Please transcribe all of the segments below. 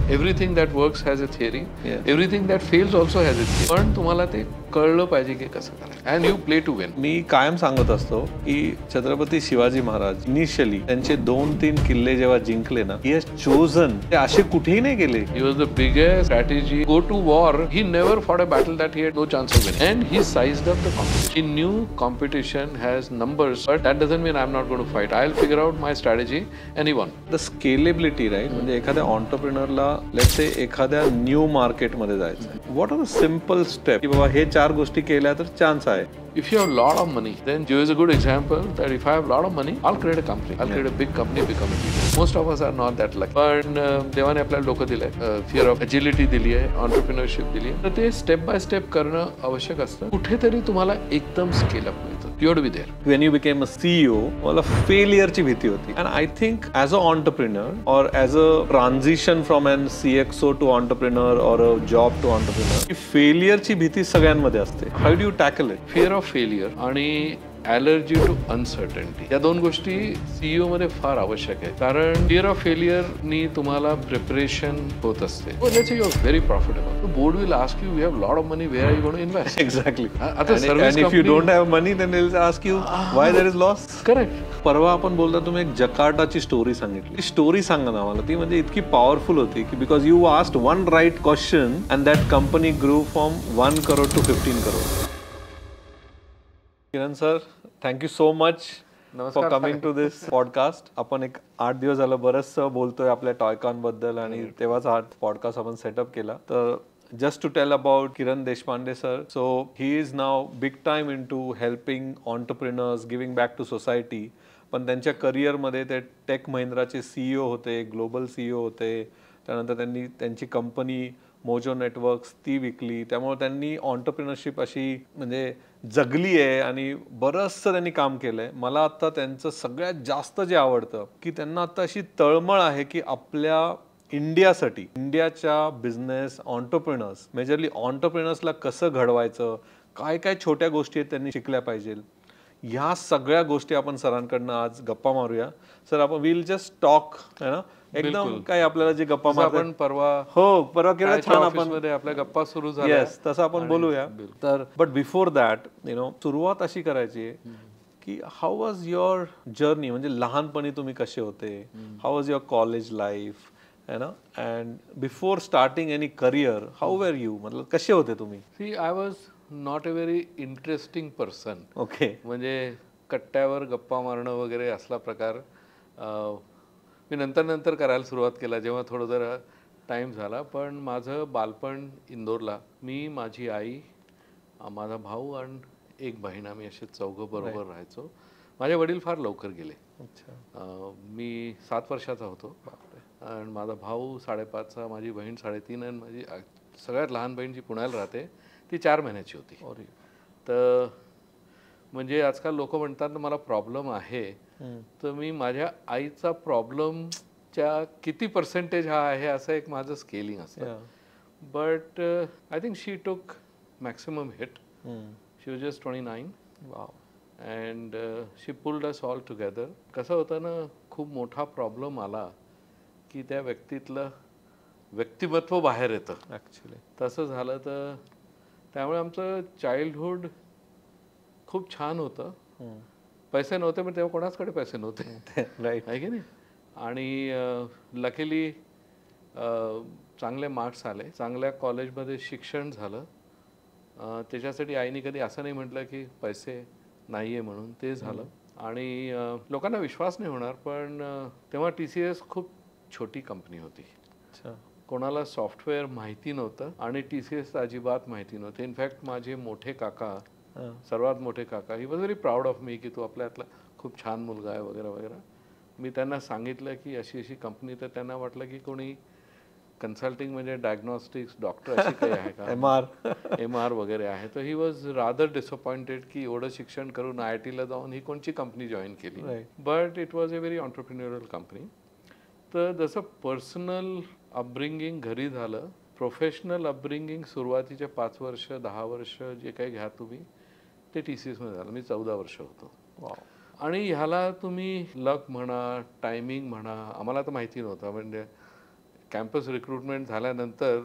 Everything that works has a theory, everything that fails also has a theory. पण तुम्हाला ते कळलं पाहिजे की कसं करायचं and you play to win. मी कायम सांगत असतो की छत्रपती शिवाजी महाराज इनिशियली त्यांचे 2-3 किल्ले जेव्हा जिंकले ना, ही हॅज चोजन, ते असे कुठेही नाही गेले. He was the biggest strategy. Go to war. He never fought a battle that he had no chance of winning. And he sized up the competition. He knew competition has numbers, but that doesn't mean I'm not going to fight. I'll figure out my strategy and he won. The scalability right, म्हणजे एखाद्या ऑन्टरप्रिनरला let's say एखाद्या new मार्केटमध्ये जायचं आहे, what are the simple step की बाबा हे 4 गोष्टी केल्या तर चान्स आहे. If you have a lot of money, then Joe is a good example that if I have a lot of money, I'll create a company. I'll create a big company, become a leader. Most of us are not that lucky. पण देवाने आपल्याला डोकं दिलंय, fear of agility दिली आहे, entrepreneurship दिली आहे. तर ते स्टेप बाय स्टेप करणं आवश्यक असतं. कुठेतरी तुम्हाला एकदम स्केल अप मिळतं. You have to be there. When you became a CEO, मला फेलियरची भीती होती. And I think as a entrepreneur or as a transition from an CXO to entrepreneur or a job to entrepreneur, ही फेलियरची भीती सगळ्यांमध्ये असते. How do you tackle it? Fear of failure आणि allergy to uncertainty, या 2 गोष्टी CEO मध्ये फार आवश्यक आहे. कारण फिअर ऑफ फेलियरनी तुम्हाला प्रिपरेशन होत असते. Let's say you are very profitable, the board will ask you, we have lot of money, where are you going to invest? Exactly. आता service And if you don't have money, then they will ask you why there is loss. Correct. परवा आपण बोलता तुम्ही एक जकार्टाची story सांगितली. ती story सांगा ना मला. ती म्हणजे इतकी पॉवरफुल होती की because you asked one right question and that company grew from 1 crore to 15 crore. Kiran sir, thank you so much for coming to this podcast. आपण एक 8 दिवस झालं बरंचसं बोलतोय आपल्या टॉयकॉन बद्दल आणि तेव्हाच हा पॉडकास्ट आपण सेटअप केला. तर just to tell about Kiran Deshpande sir, so he is now big time into helping entrepreneurs, giving back to society. पण त्यांच्या करिअरमध्ये ते टेक महिंद्राचे CEO होते, ग्लोबल CEO होते. त्यानंतर त्यांनी त्यांची कंपनी मोजो नेटवर्क्स ती विकली. त्यामुळे त्यांनी ऑन्टरप्रिनरशिप अशी म्हणजे जगली आहे आणि बरंचसं त्यांनी काम केलंय. मला आता त्यांचं सगळ्यात जास्त जे आवडतं की त्यांना आता अशी तळमळ आहे की आपल्या इंडियासाठी, इंडियाच्या बिझनेस ऑन्टरप्रिनर्स, मेजरली ऑन्टरप्रिनर्सला कसं घडवायचं, काय काय छोट्या गोष्टी आहेत त्यांनी शिकल्या पाहिजे, ह्या सगळ्या गोष्टी आपण सरांकडनं आज गप्पा मारूया. सर, आपण विल जस्ट टॉक है ना, एकदम काय आपल्याला जे गप्पा आपण परवा केवढा छान आपण आपल्या गप्पा सुरू झाल्या. येस, तसं आपण बोलूया. तर बट बिफोर दॅट सुरुवात अशी करायची आहे की हाऊ वॉज युअर जर्नी, म्हणजे लहानपणी तुम्ही कसे होते, how was your college life है ना, and before starting any career how were you, मतलब कसे होते तुम्ही? See, I was not a very interesting person. Okay. म्हणजे कट्ट्यावर गप्पा मारणं वगैरे असला प्रकार मी नंतर करायला सुरुवात केला जेव्हा थोडं जरा टाईम झाला. पण माझं बालपण इंदोरला, मी, माझी आई, माझा भाऊ आणि एक बहीण, आम्ही असे 4 बरोबर राहायचो. माझे वडील फार लवकर गेले. मी 7 वर्षाचा होतो आणि माझा भाऊ 5.5चा, माझी बहीण 3.5 आणि माझी सगळ्यात लहान बहीण जी पुण्याला राहते ती 4 महिन्याची होती. तर म्हणजे आजकाल लोक म्हणतात मला प्रॉब्लेम आहे, तर मी माझ्या आईचा प्रॉब्लेमच्या किती पर्सेंटेज हा आहे असं एक माझं स्केलिंग असतं. बट आय थिंक शी टूक maximum hit. She was just 29. Wow. And she pulled us all together. कसं होतं ना, खूप मोठा प्रॉब्लेम आला की त्या व्यक्तीतलं व्यक्तिमत्व बाहेर येतं ॲक्च्युली. तसं झालं. तर त्यामुळे आमचं चाइल्डहुड खूप छान होतं. पैसे नव्हते, पण तेव्हा कोणाचकडे पैसे नव्हते, राईट आहे की नाही. आणि लकीली चांगले मार्क्स आले, चांगल्या कॉलेजमध्ये शिक्षण झालं. त्याच्यासाठी आईने कधी असं नाही म्हटलं की पैसे नाही आहे म्हणून. ते झालं. आणि लोकांना विश्वास नाही होणार, पण तेव्हा TCS खूप छोटी कंपनी होती. कोणाला सॉफ्टवेअर माहिती नव्हतं आणि TCS अजिबात माहिती नव्हते. इनफॅक्ट माझे मोठे काका, सर्वात मोठे काका, he was very proud of me की तू आपल्यातला खूप छान मुलगा आहे वगैरे वगैरे. मी त्यांना सांगितलं की अशी अशी कंपनी. तर त्यांना वाटलं की कोणी कन्सल्टिंग म्हणजे डायग्नॉस्टिक्स डॉक्टर अशी काही आहे का, MR वगैरे आहे. तर ही वॉज रादर डिसअपॉइंटेड की एवढं शिक्षण करून IITला जाऊन ही कोणची कंपनी जॉईन केली. But it was a very entrepreneurial company. तर जसं पर्सनल अपब्रिंगिंग घरी झालं, प्रोफेशनल अपब्रिंगिंग सुरुवातीचे 5 वर्ष 10 वर्ष जे काही घ्या तुम्ही, ते TCS मध्ये झालं. मी 14 वर्ष होतो. आणि ह्याला तुम्ही लक म्हणा, टायमिंग म्हणा, आम्हाला तर माहिती नव्हतं. म्हणजे कॅम्पस रिक्रुटमेंट झाल्यानंतर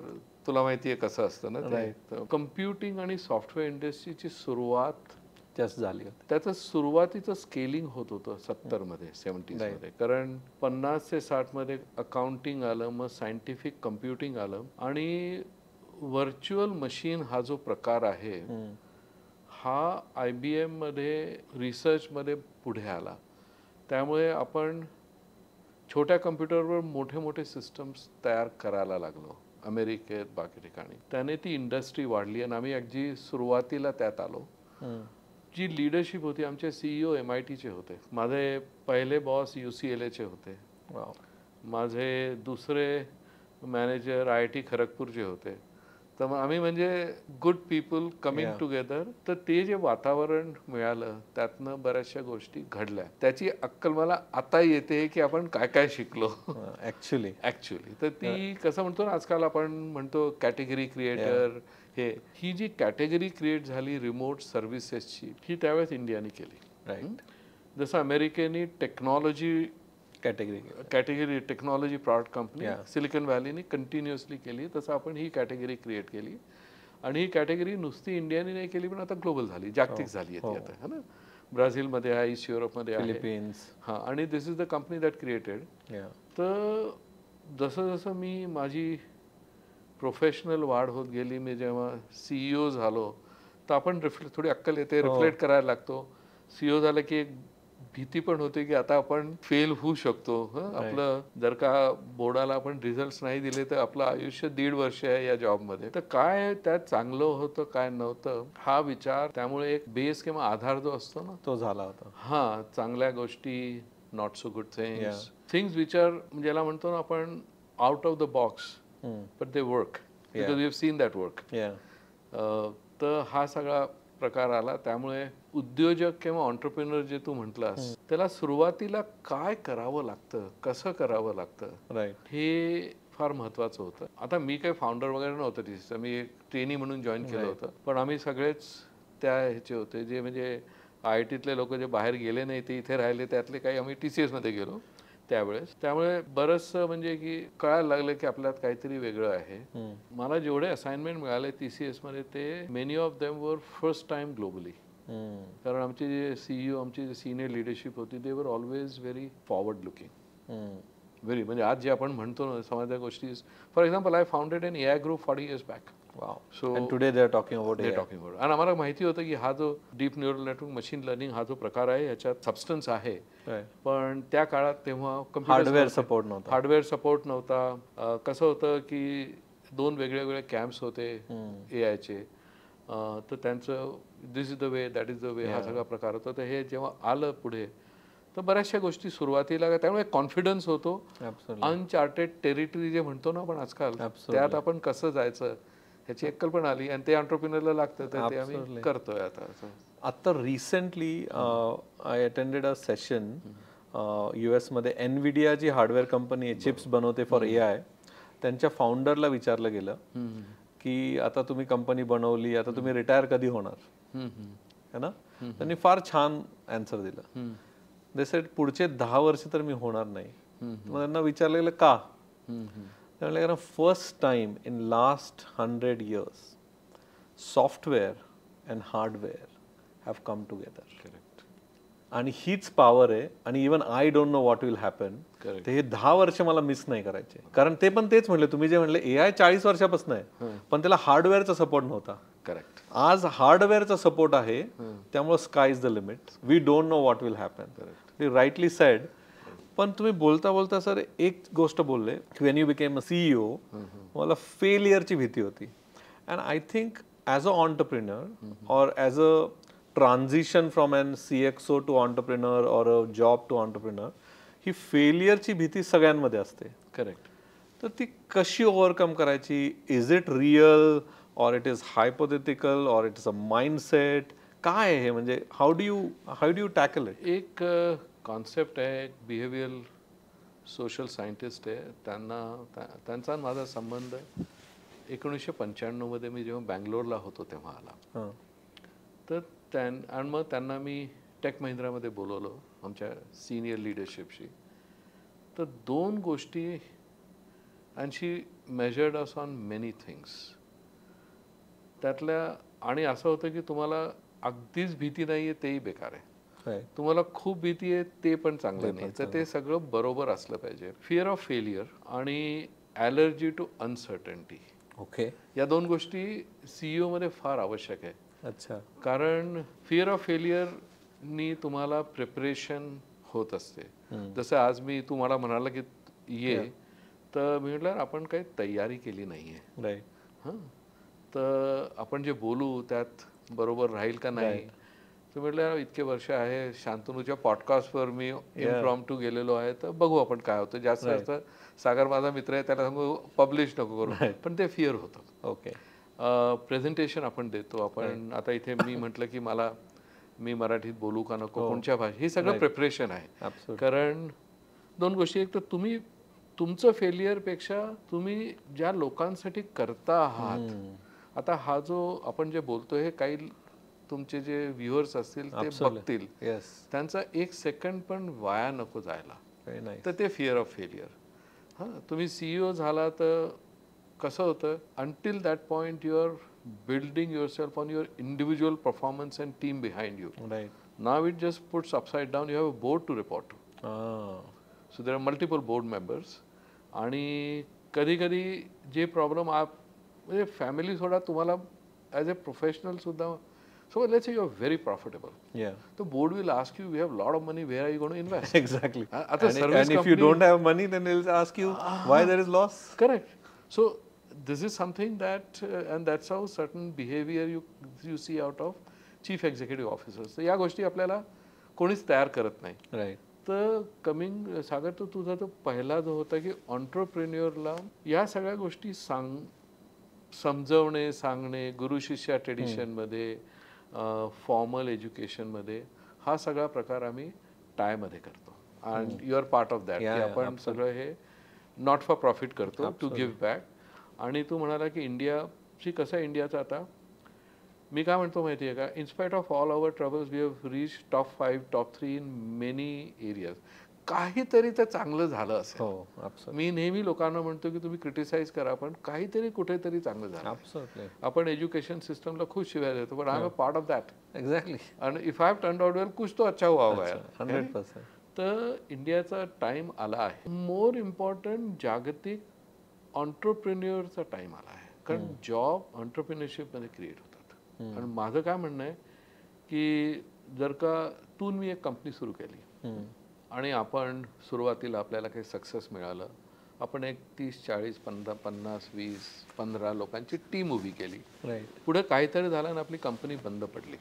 तुला माहिती आहे कसं असतं ना ते. कम्प्युटिंग आणि सॉफ्टवेअर इंडस्ट्रीची सुरुवात जास्त झाली होती. त्याचं सुरुवातीचं स्केलिंग होत होतं 70मध्ये 70sमध्ये. कारण 50 ते 60मध्ये अकाउंटिंग आलं, मग सायंटिफिक कम्प्युटिंग आलं आणि व्हर्च्युअल मशीन हा जो प्रकार आहे हा IBM मध्ये रिसर्चमध्ये पुढे आला. त्यामुळे आपण छोट्या कम्प्युटरवर मोठे मोठे सिस्टम्स तयार करायला लागलो अमेरिकेत, बाकी ठिकाणी. त्याने ती इंडस्ट्री वाढली आणि आम्ही अगदी सुरुवातीला त्यात आलो. जी लीडरशिप होती, आमचे CEO MITचे होते. माझे पहिले बॉस UCLAचे होते. माझे दुसरे मॅनेजर IIT खरगपूरचे होते. तर मग आम्ही म्हणजे गुड पीपल कमिंग टुगेदर. तर ते जे वातावरण मिळालं त्यातनं बऱ्याचशा गोष्टी घडल्या. त्याची अक्कल मला आता येते की आपण काय काय शिकलो ऍक्च्युली. तर ती कसं म्हणतो ना आजकाल आपण म्हणतो कॅटेगरी क्रिएटर, ही जी कॅटेगरी क्रिएट झाली रिमोट सर्व्हिसेसची, ही त्यावेळेस इंडियाने केली. जसं अमेरिकेने technology category technology product company Silicon व्हॅलीने कंटिन्युअसली केली, तसं आपण ही कॅटेगरी क्रिएट केली. आणि ही कॅटेगरी नुसती इंडियाने नाही केली पण आता ग्लोबल झाली, जागतिक झाली आहे ती आता, है ना. ब्राझीलमध्ये आहे, ईस्ट युरोपमध्ये आहे, फिलिपिन्स. हां, आणि this is the company that created. तर जसं जसं मी माझी प्रोफेशनल वाढ होत गेली, मी जेव्हा CEO झालो तर आपण थोडी अक्कल येते, रिफ्लेक्ट करायला लागतो. CEO झालं की एक भीती पण होते की आता आपण फेल होऊ शकतो. आपलं जर का बोर्डाला आपण रिझल्ट नाही दिले तर आपलं आयुष्य 1.5 वर्ष आहे या जॉबमध्ये. तर काय त्यात चांगलं होतं काय नव्हतं हा विचार, त्यामुळे एक बेस किंवा आधार जो असतो ना तो झाला होता. हां, चांगल्या गोष्टी, not so good things which are ज्याला म्हणतो ना आपण out of the box, but they work because we have seen that work. तर हा सगळा प्रकार आला. त्यामुळे उद्योजक किंवा ऑन्टरप्रिनर जे तू म्हटलास त्याला सुरुवातीला काय करावं लागतं, कसं करावं लागतं, हे फार महत्वाचं होतं. आता मी काही फाउंडर वगैरे नव्हतं तिथे, मी एक ट्रेनी म्हणून जॉईन केलं होतं. पण आम्ही सगळेच त्या ह्याचे होते जे म्हणजे IITतले लोक जे बाहेर गेले नाही ते इथे राहिले, त्यातले काही आम्ही TCSमध्ये गेलो त्यावेळेस. त्यामुळे बरंचसं म्हणजे की कळायला लागलं की आपल्यात काहीतरी वेगळं आहे. मला जेवढे असाइनमेंट मिळाले TCSमध्ये ते many of them were first time globally. कारण आमचे जे CEO, आमची जे सिनियर लिडरशिप होती, they were always very forward looking. Very म्हणजे आज जे आपण म्हणतो ना समाजाच्या गोष्टी, for example I founded an AI group 40 years back. So today they are talking about AI. आणि आम्हाला माहिती होतं की हा जो deep neural network machine learning हा जो प्रकार आहे याच्यात सबस्टन्स आहे. पण त्या काळात तेव्हा हार्डवेअर सपोर्ट नव्हता. कसं होतं की 2 वेगळे कॅम्प्स होते AIचे. तर त्यांचं this is the way, that is the way, हा सगळा प्रकार होता. तर हे जेव्हा आलं पुढे तर बऱ्याचशा गोष्टी सुरुवातीला, त्यामुळे कॉन्फिडन्स होतो. अनचार्टेड टेरिटरी जे म्हणतो ना आपण आजकाल, त्यात आपण कसं जायचं ह्याची अक्कल पण आली आणि ते एंटरप्रेन्योरला लागतं, तर ते आम्ही करतोय आता. Recently I attended a session US मध्ये. NVIDIA जी हार्डवेअर कंपनी आहे, चिप्स बनवते फॉर AI, त्यांच्या फाउंडरला विचारलं गेलं की आता तुम्ही कंपनी बनवली, आता तुम्ही रिटायर कधी होणार, है ना. त्यांनी फार छान आन्सर दिलं. दे सेड पुढचे 10 वर्ष तर मी होणार नाही. मग त्यांना विचारलं गेलं का, कारण first time in last 100 years software and hardware have come together. आणि हीच पॉवर आहे. आणि even I don't know what will happen. ते हे 10 वर्ष मला मिस नाही करायचे. कारण ते पण तेच म्हणले, तुम्ही जे म्हणले AI 40 वर्षापासून आहे, पण त्याला हार्डवेअरचा सपोर्ट नव्हता. करेक्ट. आज हार्डवेअरचा सपोर्ट आहे, त्यामुळे sky is the limit. We don't know what will happen. Rightly said. पण तुम्ही बोलता बोलता सर एक गोष्ट बोलले की when you became a CEO मला फेलियरची भीती होती. And I think as a entrepreneur और as a transition from an CXO to entrepreneur और अ जॉब टू ऑन्टरप्रिनर, ही फेलियरची भीती सगळ्यांमध्ये असते. करेक्ट. तर ती कशी ओव्हरकम करायची? इज इट रिअल और इट इज हायपोथेटिकल और इट इज अ माइंडसेट? काय आहे म्हणजे how do you tackle it? एक कॉन्सेप्ट आहे, बिहेवियरल सोशल सायंटिस्ट आहे, त्यांचा माझा संबंध 1995 मध्ये मी जेव्हा बँगलोरला होतो तेव्हा आला. तर आणि मग त्यांना मी टेक महिंद्रामध्ये बोलवलं आमच्या सिनियर लिडरशिपशी. तर 2 गोष्टी and she measured us on many things. त्यातल्या आणि असं होतं की तुम्हाला अगदीच भीती नाही आहे तेही बेकार आहे, तुम्हाला खूप भीती आहे ते पण चांगलं नाही. तर ते सगळं बरोबर असलं पाहिजे. फिअर ऑफ फेलियर आणि ॲलर्जी टू अनसर्टनिटी, ओके, या दोन गोष्टी CEO मध्ये फार आवश्यक आहे. अच्छा. कारण फिअर ऑफ फेलियरनी तुम्हाला प्रिपरेशन होत असते. जसं आज मी तुम्हाला म्हणाला की ये, तर मी म्हटलं आपण काही तयारी केली नाही आहे. राईट. हां, तर आपण जे बोलू त्यात बरोबर राहील का नाही. तर म्हटलं इतके वर्ष आहे, शांतनूच्या पॉडकास्टवर मी इम्प्रॉम्प्टू गेलेलो आहे, तर बघू आपण काय होतं. जास्त जास्त सागर माझा मित्र आहे, त्याला सांगू पब्लिश नको करू, पण ते फिअर होतं. ओके. प्रेझेंटेशन आपण देतो, आपण आता इथे मी म्हटलं की मी मराठीत बोलू का नको, कोणत्या भाषेत, हे सगळं प्रिपरेशन आहे. कारण दोन गोष्टी, एक तर तुम्ही तुमचं फेलियरपेक्षा तुम्ही ज्या लोकांसाठी करता आहात, आता हा जो आपण जे बोलतोय हे काही तुमचे जे व्ह्युअर्स असतील ते बघतील, त्यांचा 1 सेकंड पण वाया नको जायला. तर ते फिअर ऑफ फेलियर. हां, तुम्ही CEO झाला तर कसं होतं, until that point you are building yourself on your individual performance and team behind you. Now it just puts upside down. You have a board to report to. So there are multiple board members. आणि कधी कधी जे problem म्हणजे family सोडा, तुम्हाला as a professional सुद्धा. So let's say you're very profitable. Yeah. The board will ask you, we have a lot of money, where are you going to invest? Exactly. And if you don't have money, then they'll ask you why there is loss. Correct. So this is something that, and that's how certain behavior you see out of chief executive officers. तर या गोष्टी आपल्याला कोणीच तयार करत नाही. Right. तर coming सागर, तो तुझा तो पहिला जो होता की ऑन्टरप्रेन्युअरला या सगळ्या गोष्टी समजवणे, सांगणे, गुरु शिष्या ट्रेडिशनमध्ये, फॉर्मल एज्युकेशनमध्ये, हा सगळा प्रकार आम्ही टायमध्ये करतो. And you are part of that. की आपण सगळं हे नॉट फॉर प्रॉफिट करतो, टू गिव्ह बॅक. आणि तू म्हणाला की इंडियाची कसं आहे, इंडियाचं आता मी काय म्हणतो माहिती आहे का, in spite of all our troubles we have reach top 5, top 3 in many areas. काहीतरी तर चांगलं झालं असेल. मी नेहमी लोकांना म्हणतो की तुम्ही क्रिटिसाइज करा, पण काहीतरी कुठेतरी चांगलं झालं. आपण एज्युकेशन सिस्टमला खूप शिव्या देतो, पण I am a part of that. Exactly. आणि if I have turned out well, कुछ तो अच्छा हुआ होगा यार. 100%. तर इंडियाचा टाइम आला आहे. मोर इम्पॉर्टंट, जागतिक ऑन्टरप्रेन्युअरचा टाइम आला आहे. कारण जॉब ऑन्टरप्रेन्युअरशिपमध्ये क्रिएट होतात. आणि माझं काय म्हणणं आहे की जर का तू मी एक कंपनी सुरू केली आणि आपण सुरुवातीला आपल्याला काही सक्सेस मिळालं, आपण एक 30, 40, 50, 20, 15 लोकांची टीम उभी केली, पुढे काहीतरी झालं आणि आपली कंपनी बंद पडली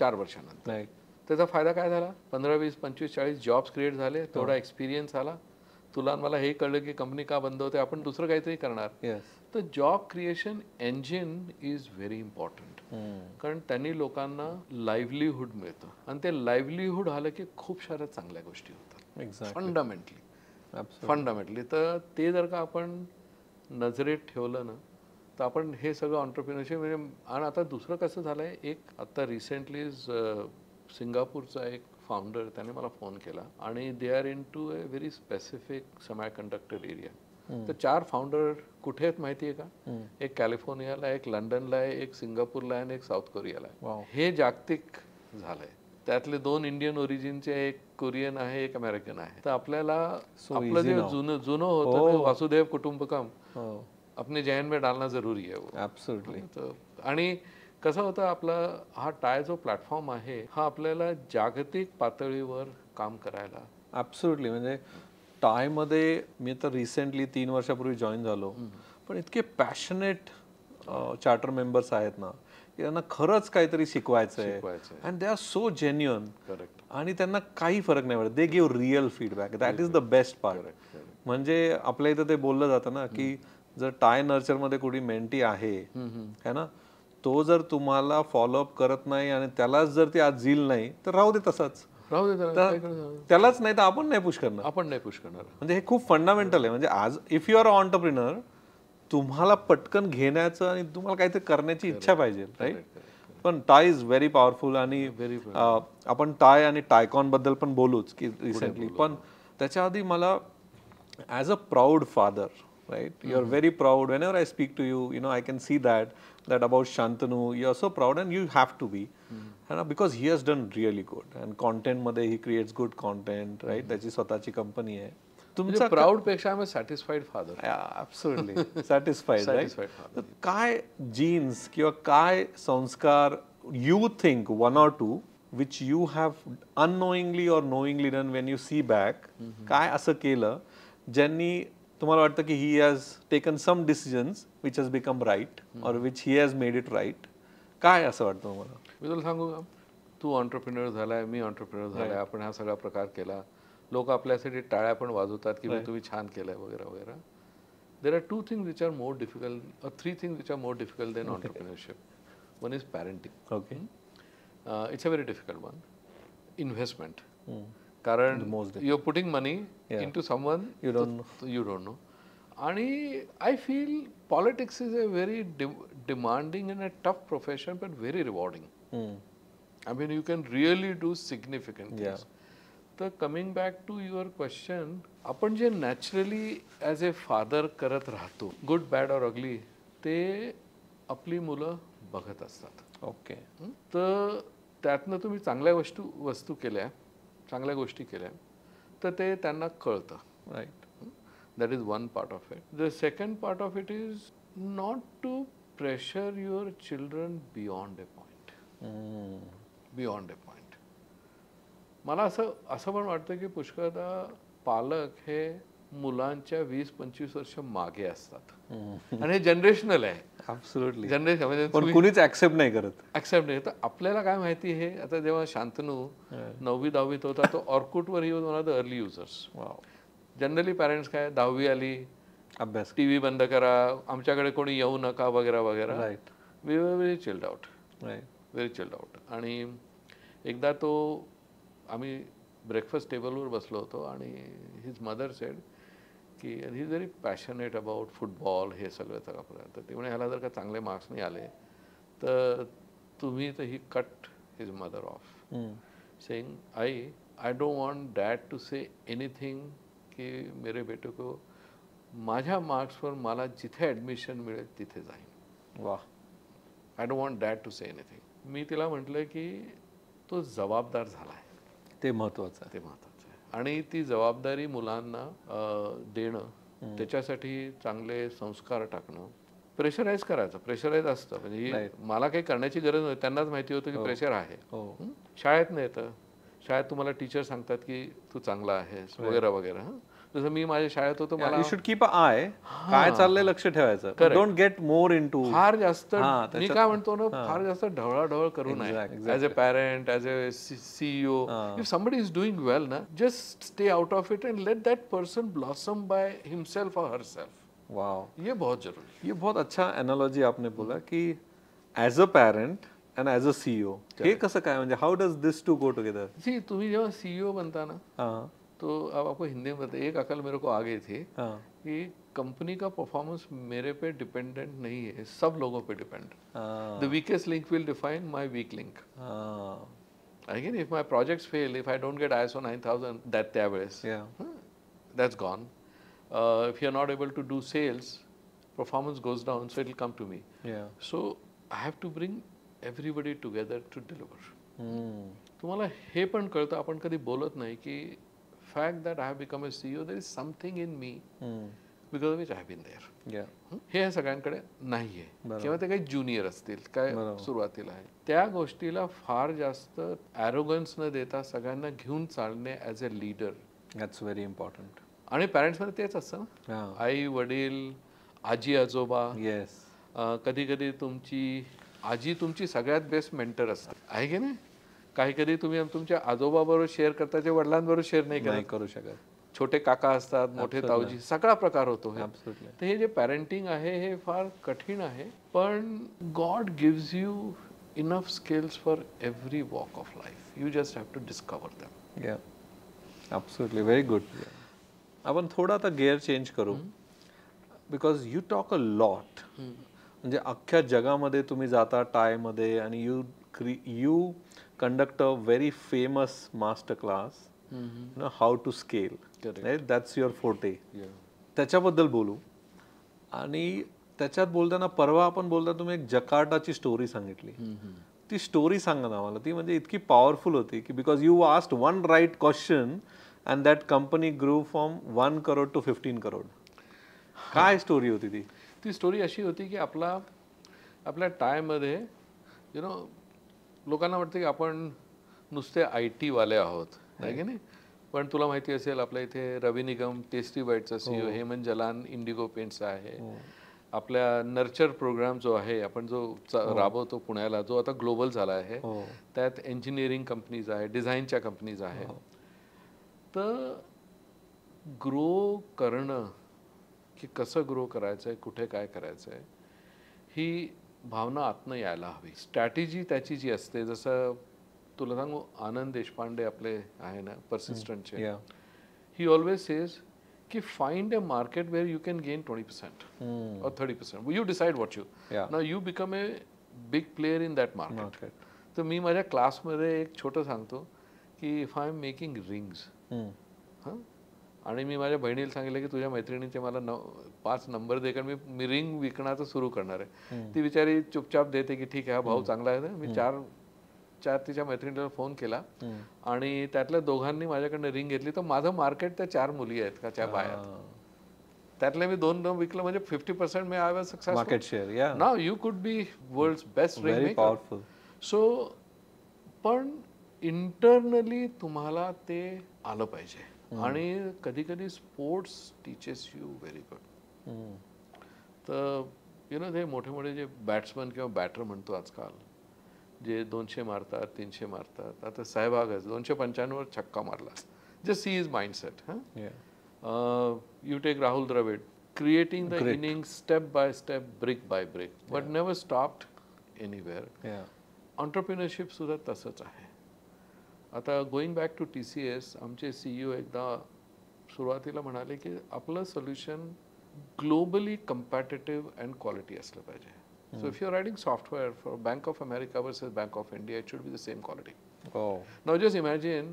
4 वर्षानंतर. त्याचा फायदा काय झाला? 15, 20, 25, 40 जॉब्स क्रिएट झाले, थोडा एक्सपिरियन्स आला, तुला मला हे कळलं की कंपनी का बंद होते, आपण दुसरं काहीतरी करणार. तर job creation engine is very important. कारण त्यांनी लोकांना लाईव्हलीहूड मिळतं, आणि ते लाईव्हलीहूड आलं की खूप साऱ्या चांगल्या गोष्टी होतात. फंडामेंटली तर ते जर का आपण नजरेत ठेवलं ना, तर आपण हे सगळं ऑन्टरप्रिनरशिप म्हणजे. आणि आता दुसरं कसं झालं आहे, एक आता रिसेंटली सिंगापूरचा एक फाउंडर, त्याने मला फोन केला, आणि they are into a very specific semiconductor area. तर 4 फाउंडर कुठे आहेत माहिती आहे का? एक कॅलिफोर्नियाला, एक लंडनला आहे, एक सिंगापूरला आहे, आणि एक साऊथ कोरियाला आहे. हे जागतिक झालंय. त्यातले 2 इंडियन ओरिजिनचे, एक कोरियन आहे, एक अमेरिकन आहे. तर आपल्याला आपलं जे जुनं होतं वासुदेव कुटुंबकम, अपने जहन में डालना जरुरी है वो. ॲब्सोल्युटली. आणि कसं होतं, आपला हा टाय जो प्लॅटफॉर्म आहे, हा आपल्याला जागतिक पातळीवर काम करायला. ॲब्सोल्युटली. म्हणजे टायमध्ये मी तर रिसेंटली 3 वर्षापूर्वी जॉईन झालो, पण इतके पॅशनेट चार्टर मेंबर्स आहेत ना, की त्यांना खरंच काहीतरी शिकवायचं आहे, and they are so genuine. Correct. आणि त्यांना काही फरक नाही पडत. They give real feedback. That is the best part. म्हणजे आपल्या इथं ते बोललं जातं ना की जर टाय नर्चरमध्ये कुणी मेंटी आहे है ना, तो जर तुम्हाला फॉलोअप करत नाही आणि त्यालाच जर ती आज झील नाही, तर राहू दे तसंच. त्यालाच नाही तर आपण नाही पुश करणार. म्हणजे हे खूप फंडामेंटल आहे. म्हणजे आज if you are a entrepreneur, तुम्हाला पटकन घेण्याचं आणि तुम्हाला काहीतरी करण्याची इच्छा पाहिजे, राईट. पण टाय इज व्हेरी पॉवरफुल. आणि आपण टाय आणि टायकॉन बद्दल पण बोलूच की रिसेंटली, पण त्याच्या आधी मला as a proud father right? You're very proud. Whenever I speak to you, you know, I can see that about Shantanu, you're so proud, and you have to be, because he has done really good. And content मध्ये he creates good content, right? त्याची स्वतःची company आहे. तुमचा proud पेक्षा I am satisfied father. Absolutely satisfied, right? Satisfied father. तर काय genes किंवा काय संस्कार you think one or two which you have unknowingly or knowingly done when you see back, काय असं केलं ज्यांनी तुम्हाला वाटतं की he has taken some decisions which has become right or which he has made it right? काय असं वाटतं तुम्हाला? मी तुला सांगू का, तू ऑन्टरप्रिनर झालाय, मी ऑन्टरप्रिनर झालाय, आपण हा सगळा प्रकार केला, लोक आपल्यासाठी टाळ्या पण वाजवतात की तुम्ही छान केलंय वगैरे वगैरे. There are 2 things which are more difficult or 3 things which are more difficult than entrepreneurship. One is parenting. Okay. It's a very difficult one. Investment. कारण you're putting money into someone you don't know. आणि I feel politics is a very demanding and a tough profession but very rewarding. I mean you can really do significant things. तर coming back to your question, आपण जे naturally as a father करत राहतो, good bad or अगली, ते आपली मुलं बघत असतात. ओके. तर त्यातनं तुम्ही चांगल्या वस्तू केल्या, चांगल्या गोष्टी केल्या, तर ते त्यांना कळतं. Right. That is one part of it. The second part of it is not to pressure your children beyond a point. Beyond a point. मला असं पण वाटतं की पुष्कळदा पालक हे मुलांच्या 20-25 वर्ष मागे असतात, आणि हे जनरेशनल आहे. ॲब्सोल्युटली. जनरेशन म्हणजे पण कुणीच ऍक्सेप्ट नाही करत. ऍक्सेप्ट नाही. तर आपल्याला काय माहिती, हे आता जेव्हा शांतनू 9वी-10वीत होता, तो ऑर्कुटवर he one of the early users. Generally parents काय, 10वी आली, अभ्यास, टीव्ही बंद करा, आमच्याकडे कोणी येऊ नका वगैरे वगैरे. Right. We were very chilled out. Right. Very chilled out. आणि एकदा तो आम्ही ब्रेकफास्ट टेबलवर बसलो होतो आणि हिज मदर सेड की he is very passionate about football, हे सगळं सगळं. तर ते म्हणे ह्याला जर का चांगले मार्क्स नाही आले तर तुम्ही, तर he cut his mother of saying I don't want dad to say anything की मेरे बेटे को माझ्या मार्क्सवर मला जिथे ॲडमिशन मिळेल तिथे जाईन. वा. I don't want dad to say anything. मी तिला म्हटलं की तो जबाबदार झाला आहे, ते महत्वाचं आहे. ते महत्वाचं आहे. आणि ती जबाबदारी मुलांना देणं, त्याच्यासाठी चांगले संस्कार टाकणं, प्रेशराईज करायचं. प्रेशराईज असतं म्हणजे मला काही करण्याची गरज नाही, त्यांनाच माहिती होतं की प्रेशर आहे. शाळेत नाही तर शाळेत तुम्हाला टीचर सांगतात की तू चांगला आहेस वगैरे वगैरे. जसं मी माझ्या शाळेत होतो, मला you should keep a I, काय चाललंय लक्ष ठेवायचं. डोंट गेट मोर इनटू, फार जास्त मी काय म्हणतो ना, फार जास्त ढवळाढवळ करू नये. As a parent, as a CEO, if somebody is doing well ना, just stay out of it and let that person blossom by himself और हरसेल्फ. वाओ, ये बहुत जरूरी. ये बहुत अच्छा एनालॉजी आपने बोला की as a parent and as a CEO, हे कसं काय, म्हणजे how does this two go together? See, तुम्ही जेव्हा सीईओ बनता ना, तो अब आपको हिंदी में बताइए, एक अकल मेरे को आ गई थी कि कंपनी का परफॉर्मेंस मेरे पे डिपेंडेंट नहीं है, सब लोगों पे depend. The weakest link will define my weak link. Again if my projects fail, if I don't get ISO 9000 that त्यावेळेस, that's gone. If you're not able to do sales, performance goes down, so it will come to me. So I have to bring everybody together to deliver. तुम्हाला हे पण कळतं, आपण कधी बोलत नाही की fact that I have become a CEO, there is something in me because of which I have been there. हे सगळ्यांकडे नाहीये, किंवा ते काही ज्युनियर असतील, काय सुरुवातीला आहे. त्या गोष्टीला फार जास्त ॲरोगन्स न देता सगळ्यांना घेऊन चालणे as a leader, that's very important. आणि पॅरेंट्समध्ये तेच असतं ना, आई वडील, आजी आजोबा. येस. कधी कधी तुमची आजी तुमची सगळ्यात बेस्ट मेंटर असते, आहे की नाही? काही कधी तुम्ही तुमच्या आजोबाबरोबर शेअर करता, जे वडिलांबरोबर शेअर नाही करू शकत. छोटे काका असतात, मोठे ताऊजी, सगळा प्रकार होतो. तर हे जे पॅरेंटिंग आहे हे फार कठीण आहे, पण God gives you enough skills for every walk of life. You just have to discover them. Yeah, absolutely, very good. आपण थोडा आता गिअर चेंज करू, because you talk a lot. म्हणजे अख्ख्या जगामध्ये तुम्ही जाता टायमध्ये, आणि you conduct a very famous master class, you know, how to scale, right? That's your forte. त्याच्याबद्दल बोलू. आणि त्याच्यात बोलताना परवा आपण बोलता तुम्ही एक जकार्टाची स्टोरी सांगितली. ती स्टोरी सांगा ना मला. ती म्हणजे इतकी पॉवरफुल होती की because you asked one right question and that company grow from 1 crore to 15 crore. काय स्टोरी होती ती? ती स्टोरी अशी होती की आपल्या टायमध्ये लोकांना वाटतं की आपण नुसते IT वाले आहोत, नाही की नाही. पण तुला माहिती असेल आपल्या इथे रवी निगम tasty बाईटचा CEO, Hemant Jalan Indigo पेंट्सचा आहे. आपल्या नर्चर प्रोग्राम जो आहे आपण जो राबवतो पुण्याला, जो आता ग्लोबल झाला आहे, त्यात इंजिनिअरिंग कंपनीज आहे, डिझाईनच्या कंपनीज आहे. तर ग्रो करणं की कसं ग्रो करायचं आहे, कुठे काय करायचं आहे, ही भावना आतनं यायला हवी. स्ट्रॅटेजी त्याची जी असते, जसं तुला सांगू आनंद देशपांडे आपले आहे ना परसिस्टंटचे, ही ऑलवेज सेज की find a market where you can gain 20% or 30%. You decide what you now you become a big player in that market. तर मी माझ्या क्लासमध्ये एक छोटं सांगतो की if I am making rings, आणि मी माझ्या बहिणीला सांगितलं की तुझ्या मैत्रिणीचे मला 5 नंबर दे, कारण मी रिंग विकण्याचं सुरू करणार आहे. ती बिचारी चुपचाप देते की ठीक आहे हा भाऊ चांगला आहे. मी चार तिच्या मैत्रिणीला फोन केला आणि त्यातल्या दोघांनी माझ्याकडनं रिंग घेतली. तर माझं मार्केट त्या 4 मुली आहेत का 4 बाया, त्यातले मी 2 विकलं, म्हणजे 50% मी I was successful. Market share. Now you could be world's best ring maker. So पण इंटरनली तुम्हाला ते आलं पाहिजे. आणि कधी कधी sports teaches you very good. तर ते मोठे मोठे जे बॅट्समन किंवा बॅटर म्हणतो आजकाल, जे 200 मारतात 300 मारतात, आता सहवागच 295 छक्का मारला. Just see is mindset. You take Rahul Dravid, creating the inning step by step, brick by brick, but never stopped anywhere. Entrepreneurship सुद्धा तसंच आहे. आता गोईंग बॅक टू TCS, आमचे CEO एकदा सुरुवातीला म्हणाले की आपलं solution globally competitive and quality असलं पाहिजे. So if you're writing software for Bank of America versus Bank of India, it should be the same quality. Now just imagine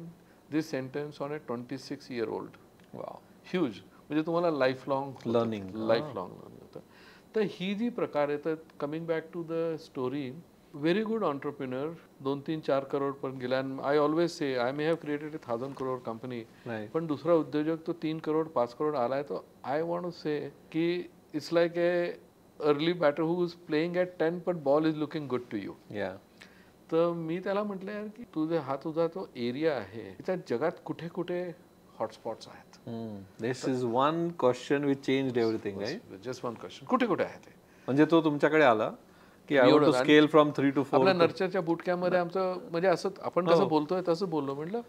this sentence on a 26-year-old. Wow. Huge. म्हणजे तुम्हाला lifelong learning होतं. तर ही जी प्रकार आहे, तर coming back to the story, very good entrepreneur 2-3-4 crore पर्यंत गेला. I always say I may have created 1000 crore company, पण दुसरा उद्योजक तो 3 करोड 5 करोड आलाय. तो आय वॉन्ट टू से की it's like a early batter who is playing at 10 but ball is looking good to you. तर मी त्याला म्हटलं यार की तुझा तो एरिया आहे, त्या जगात कुठे कुठे हॉटस्पॉट्स आहेत. This is one question which changed everything, right? Just one question, कुठे कुठे आहे ते. म्हणजे तो तुमच्याकडे आला की I want to scale from 3 to 4. आपल्या नर्चरच्या बूट कॅम्पमध्ये आमचं म्हणजे असं आपण कसं बोलतोय तसं बोललो. म्हटलं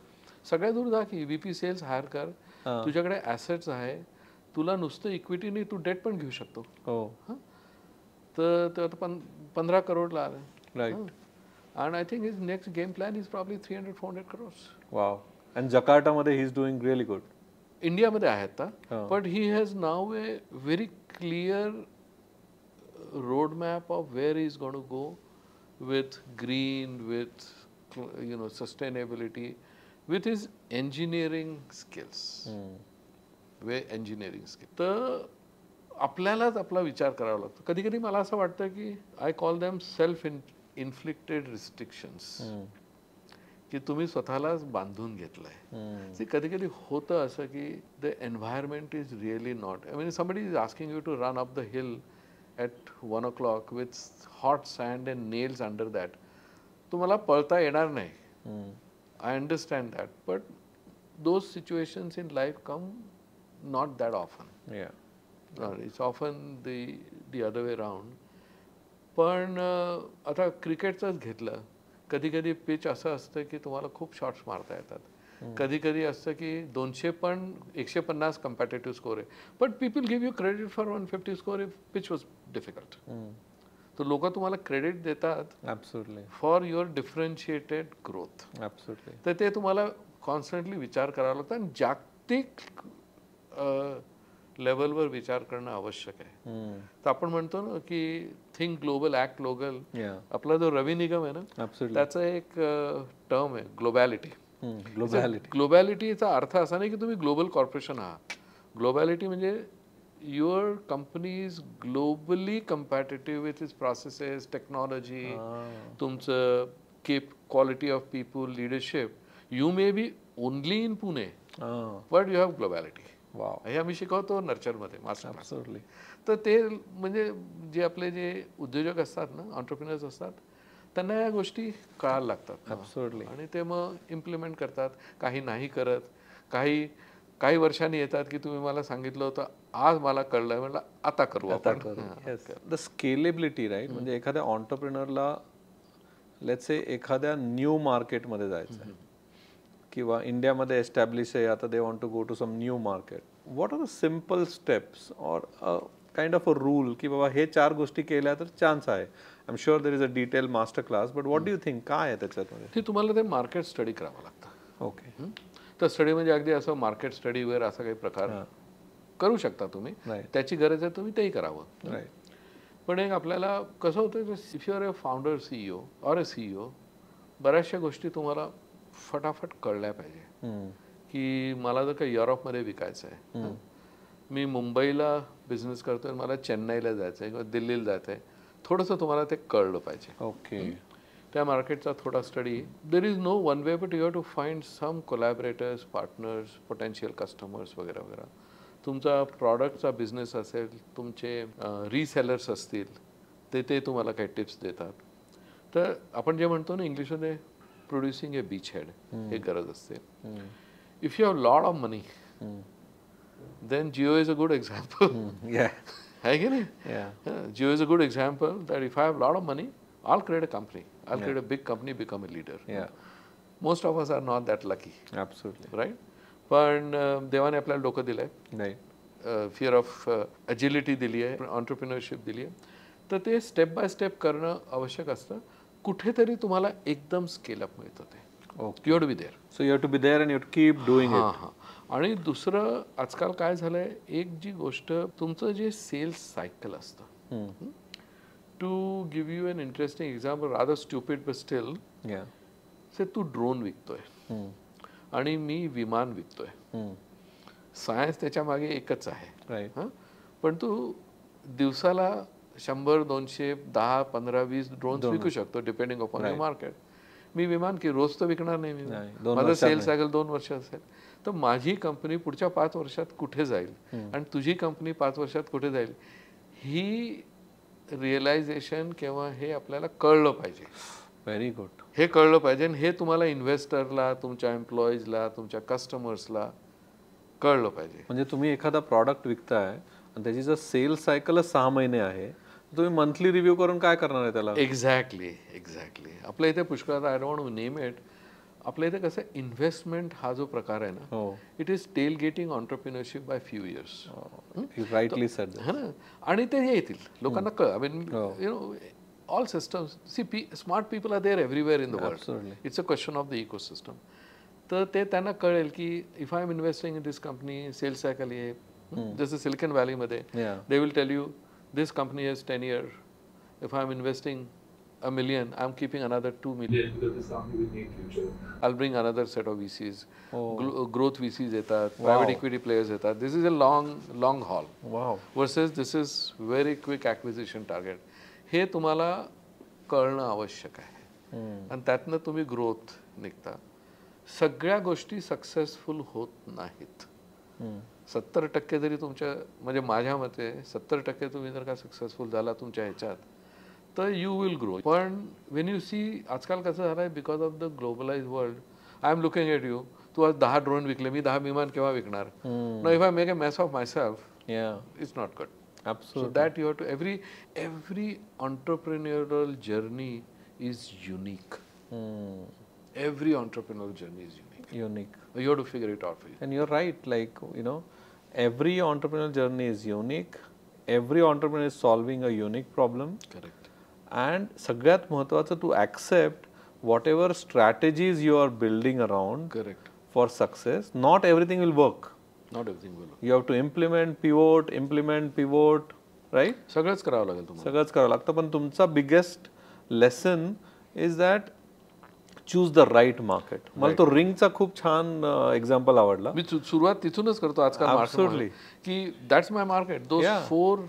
सगळ्यात दूर जा की VP सेल्स हायर कर, तुझ्याकडे ॲसेट्स आहे, तुला नुसतं इक्विटी नाही, तू डेट पण घेऊ शकतो. तर आता 15 करोडला आलं, right. And I think his next game plan is probably 300-400 crores. Wow. And जकार्टामध्ये he is doing really good. इंडियामध्ये आहेत ना, but he has now a very clear roadmap of where he's going to go with green, with sustainability, with his engineering skills. engineering skills. तर आपल्यालाच आपला विचार करावा लागतो. कधी कधी मला असं वाटतं की I call them self inflicted restrictions, की तुम्ही स्वतःलाच बांधून घेतलंय. कधी कधी होतं असं की the environment is really not, I mean somebody is asking you to run up the hill at 1 o'clock with hot sand and nails under that. तुम्हाला पळता येणार नाही. I understand that, but those situations in life come not that often. It's often the other way around. पण आता क्रिकेटचंच घेतलं, कधी कधी pitch असं असतं की तुम्हाला खूप शॉट्स मारता येतात. कधी कधी असतं की 200 पण 150 कम्पॅटेटिव्ह स्कोर आहे, but people give you credit for 150 score if pitch was difficult. तर लोक तुम्हाला क्रेडिट देतात फॉर युअर डिफरन्शिएटेड ग्रोथ. तर ते तुम्हाला कॉन्स्टंटली विचार करावा लागतो आणि जागतिक लेवलवर विचार करणं आवश्यक आहे. तर आपण म्हणतो ना की थिंक ग्लोबल ॲक्ट ग्लोबल. आपला जो रवी निगम आहे ना, त्याचा एक टर्म आहे ग्लोबॅलिटी. ग्लोबॅलिटीचा अर्थ असा नाही की तुम्ही ग्लोबल कॉर्पोरेशन आहात. ग्लोबॅलिटी म्हणजे your company is globally competitive with its processes, technology, तुमचं quality of people, leadership. You may be only in Pune, but you have globality. हे आम्ही शिकवतो नर्चरमध्ये, मास्टर क्लास. तर ते म्हणजे जे आपले जे उद्योजक असतात ना, ऑन्टरप्रिनर्स असतात, त्यांना या गोष्टी कळायला लागतात आणि ते मग इम्प्लिमेंट करतात. काही नाही करत, काही वर्षांनी येतात की तुम्ही मला सांगितलं होतं, आज मला कळलं, म्हटलं आता करू आपण. The scalability, right? म्हणजे एखाद्या ऑन्टरप्रिनरला लेट्स से एखाद्या न्यू मार्केटमध्ये जायचं आहे किंवा इंडियामध्ये एस्टॅब्लिश आहे, आता they want to go to some new market. What are the simple steps or kind of a rule की बाबा हे 4 गोष्टी केल्या तर चान्स आहे? I am sure there is a detail master class, but what do you think, काय आहे त्याच्यामध्ये? ते तुम्हाला ते मार्केट स्टडी करावं लागतं. ओके. तर स्टडी म्हणजे अगदी असं मार्केट स्टडी वगैरे असा काही प्रकार करू शकता तुम्ही. त्याची गरज आहे, तुम्ही तेही करावं. राईट. पण एक आपल्याला कसं होतं, if you are a founder, CEO or a CEO, बऱ्याचशा गोष्टी तुम्हाला फटाफट कळल्या पाहिजे. की मला जर काही युरोपमध्ये विकायचं आहे, मी मुंबईला बिझनेस करतोय, मला चेन्नईला जायचं आहे किंवा दिल्लीला जायचं आहे, थोडंसं तुम्हाला ते कळलं पाहिजे. ओके. त्या मार्केटचा थोडा study. There is no one way, but you have to find some collaborators, partners, potential customers वगैरे वगैरे. तुमचा प्रॉडक्टचा बिझनेस असेल, तुमचे रिसेलर्स असतील, ते तुम्हाला काही टिप्स देतात. तर आपण जे म्हणतो ना इंग्लिशमध्ये, प्रोड्युसिंग ए बीच हेड, हे गरज असते. If you have lot of money, then Jio is a good example. है की नाही? Jio is a good example that if I have lot of money, I'll create a company. I'll create a big company, become a leader. Most of us are not that lucky. Absolutely. Right? पण देवाने आपल्याला डोकं दिलंय, fear of agility दिली आहे, entrepreneurship दिली आहे. तर ते स्टेप बाय स्टेप करणं आवश्यक असतं. कुठेतरी तुम्हाला एकदम स्केलअप मिळतं ते. You have to be there. So you have to be there and you have to keep doing it. आणि दुसरं, आजकाल काय झालंय, एक जी गोष्ट, तुमचं जे सेल्स सायकल असतं. To give you an interesting example, rather stupid but still, say तू ड्रोन विकतोय आणि मी विमान विकतोय. सायन्स त्याच्या मागे एकच आहे. पण तू दिवसाला 100, 200, 10, 15, 20 ड्रोन्स विकू शकतो, डिपेंडिंग अपॉन द मार्केट. मी विमान की रोज तर विकणार नाही. मी माझं सेल सायकल 2 वर्ष असेल. तर माझी कंपनी पुढच्या 5 वर्षात कुठे जाईल आणि तुझी कंपनी 5 वर्षात कुठे जाईल, ही रिअलायझेशन किंवा हे आपल्याला कळलं पाहिजे. Very good. हे कळलं पाहिजे आणि हे तुम्हाला इन्व्हेस्टरला, तुमच्या एम्प्लॉईजला, तुमच्या कस्टमर्सला कळलं पाहिजे. म्हणजे तुम्ही एखादा प्रॉडक्ट विकताय आणि त्याची जर सेल्स सायकलच 6 महिने आहे, तुम्ही मंथली रिव्ह्यू करून काय करणार आहे त्याला? एक्झॅक्टली. आपल्या इथे पुष्कळ, I don't want to name it, आपल्या इथे कसं इन्व्हेस्टमेंट हा जो प्रकार आहे ना, it is tail getting entrepreneurship by few years. Rightly said. आणि ते येतील लोकांना कळ. I mean you know, all systems, see smart people are there everywhere in the world. It's a question of the ecosystem. तर ते त्यांना कळेल की if I am investing in this company, sales cycle हे जसं सिलिकॉन व्हॅलीमध्ये they will tell you this company has 10 years. If I am investing $1 million, I'm keeping another $2 million because this company will need future. I'll bring another set of VCs. Growth VCs येतात, private equity players येतात. This is a long haul. Wow. Versus this is very quick acquisition target. हे तुम्हाला कळणं आवश्यक आहे. आणि त्यातनं तुम्ही ग्रोथ निघता. सगळ्या गोष्टी सक्सेसफुल होत नाहीत. 70% जरी तुमच्या, म्हणजे माझ्या मते 70% तुम्ही जर का सक्सेसफुल झाला तुमच्या ह्याच्यात, तर यू विल ग्रो. पण वेन यू सी, आजकाल कसं झालं आहे, because of the globalize world, I am looking at you. तू आज 10 ड्रोन विकले, मी 10 विमान केव्हा विकणार? No, if I make a mess of myself, it's not good. So that you have to, every entrepreneurial journey is unique. Every entrepreneurial journey is unique. You have to figure it out for you. And you're right, like, you know, every entrepreneurial journey is unique. Every entrepreneur is solving a unique problem. Correct. And सगळ्यात महत्त्वाचं, to accept whatever strategies you are building around. Correct. For success, not everything will work. Not everything will work. You have to implement, pivot, right? सगळंच करावं लागेल तुम्हाला. सगळंच करावं लागतं. पण तुमचा biggest lesson is that choose the right market. मला तो रिंगचा खूप छान एक्झाम्पल आवडला. मी सुरुवात तिथूनच करतो आजकाल मार्केट की that's my market. Those 4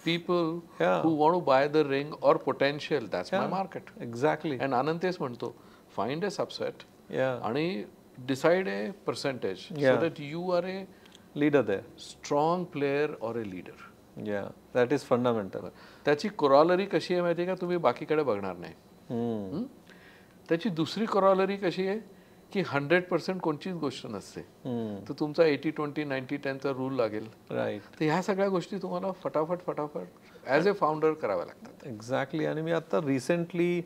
people who want to buy the ring or potential, that's my market. Exactly. And Anand तेच म्हणतो, find a subset आणि decide a percentage so that you are a leader there, strong player or a leader. Yeah, that is fundamental. त्याची corollary कशी आहे माहिती आहे का, तुम्ही बाकीकडे बघणार नाही. त्याची दुसरी corollary कशी आहे की 100% कोणतीच गोष्ट नसते. तर तुमचा 80-20 90-10 चा रूल लागेल. राईट. तर ह्या सगळ्या गोष्टी तुम्हाला फटाफट ॲज अ फाउंडर कराव्या लागतात. एक्झॅक्टली. आणि मी आता रिसेंटली